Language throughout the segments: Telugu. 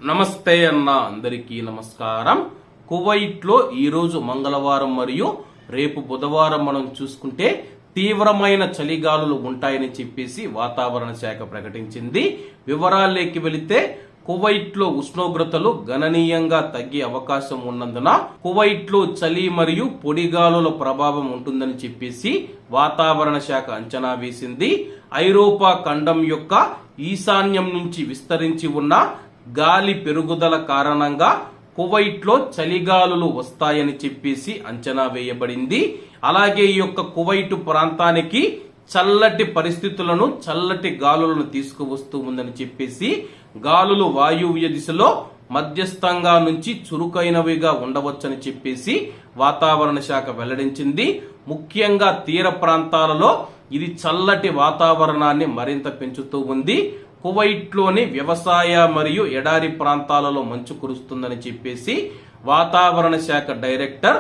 నమస్తే అన్న అందరికీ నమస్కారం. కువైట్లో ఈరోజు మంగళవారం మరియు రేపు బుధవారం మనం చూసుకుంటే తీవ్రమైన చలిగాలులు ఉంటాయని చెప్పేసి వాతావరణ శాఖ ప్రకటించింది. వివరాల్లోకి వెళితే కువైట్లో ఉష్ణోగ్రతలు గణనీయంగా తగ్గే అవకాశం ఉన్నందున కువైట్లో చలి మరియు పొడిగాలుల ప్రభావం ఉంటుందని చెప్పేసి వాతావరణ శాఖ అంచనా వేసింది. ఐరోపా ఖండం యొక్క ఈశాన్యం నుంచి విస్తరించి ఉన్న గాలి పెరుగుదల కారణంగా కువైట్లో చలిగాలులు వస్తాయని చెప్పేసి అంచనా వేయబడింది. అలాగే ఈ యొక్క కువైట్ ప్రాంతానికి చల్లటి పరిస్థితులను, చల్లటి గాలులను తీసుకువస్తూ ఉందని చెప్పేసి గాలులు వాయువ్య దిశలో మధ్యస్థంగా నుంచి చురుకైనవిగా ఉండవచ్చని చెప్పేసి వాతావరణ శాఖ వెల్లడించింది. ముఖ్యంగా తీర ప్రాంతాలలో ఇది చల్లటి వాతావరణాన్ని మరింత పెంచుతూ ఉంది. కువైట్లోని వ్యవసాయ మరియు ఎడారి ప్రాంతాలలో మంచు కురుస్తుందని చెప్పేసి వాతావరణ శాఖ డైరెక్టర్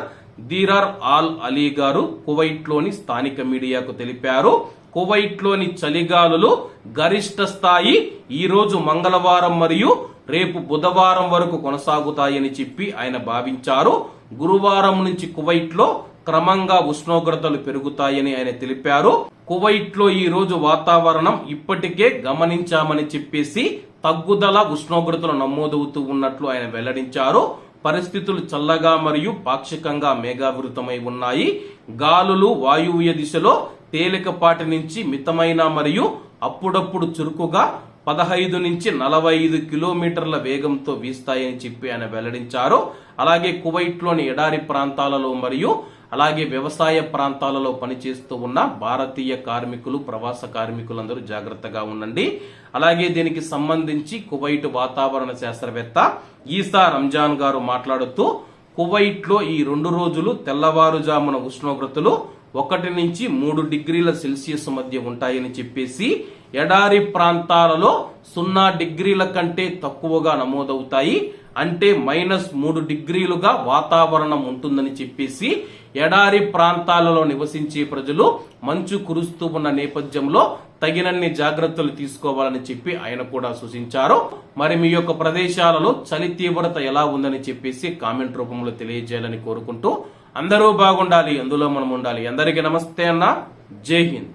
దీరార్ ఆల్ అలీ గారు కువైట్లోని స్థానిక మీడియాకు తెలిపారు. కువైట్లోని చలిగాలులు గరిష్ట స్థాయి ఈ రోజు మంగళవారం మరియు రేపు బుధవారం వరకు కొనసాగుతాయని చెప్పి ఆయన భావించారు. గురువారం నుంచి కువైట్లో క్రమంగా ఉష్ణోగ్రతలు పెరుగుతాయని ఆయన తెలిపారు. కువైట్లో ఈ రోజు వాతావరణం ఇప్పటికే గమనించామని చెప్పేసి తగ్గుదల ఉష్ణోగ్రతలు నమోదవుతూ ఉన్నట్లు ఆయన వెల్లడించారు. పరిస్థితులు చల్లగా మరియు పాక్షికంగా మేఘావృతమై ఉన్నాయి. గాలులు వాయువ్య దిశలో తేలికపాటి నుంచి మితమైన మరియు అప్పుడప్పుడు చురుకుగా 15 నుంచి 45 కిలోమీటర్ల వేగంతో వీస్తాయని చెప్పి ఆయన వెల్లడించారు. అలాగే కువైట్లోని ఎడారి ప్రాంతాలలో మరియు అలాగే వ్యవసాయ ప్రాంతాలలో పనిచేస్తూ ఉన్న భారతీయ కార్మికులు, ప్రవాస కార్మికులందరూ జాగ్రత్తగా ఉండండి. అలాగే దీనికి సంబంధించి కువైట్ వాతావరణ శాస్త్రవేత్త ఈసా రంజాన్ గారు మాట్లాడుతూ కువైట్లో ఈ 2 రోజులు తెల్లవారుజామున ఉష్ణోగ్రతలు 1 నుంచి 3 డిగ్రీల సెల్సియస్ మధ్య ఉంటాయని చెప్పేసి ఎడారి ప్రాంతాలలో 0 డిగ్రీల కంటే తక్కువగా నమోదవుతాయి. అంటే -3 డిగ్రీలుగా వాతావరణం ఉంటుందని చెప్పేసి ఎడారి ప్రాంతాలలో నివసించే ప్రజలు మంచు కురుస్తూ ఉన్న నేపథ్యంలో తగినన్ని జాగ్రత్తలు తీసుకోవాలని చెప్పి ఆయన కూడా సూచించారు. మరి మీ యొక్క ప్రదేశాలలో చలి తీవ్రత ఎలా ఉందని చెప్పేసి కామెంట్ రూపంలో తెలియజేయాలని కోరుకుంటూ అందరూ బాగుండాలి, అందులో మనం ఉండాలి. అందరికీ నమస్తే అన్న, జై హింద్.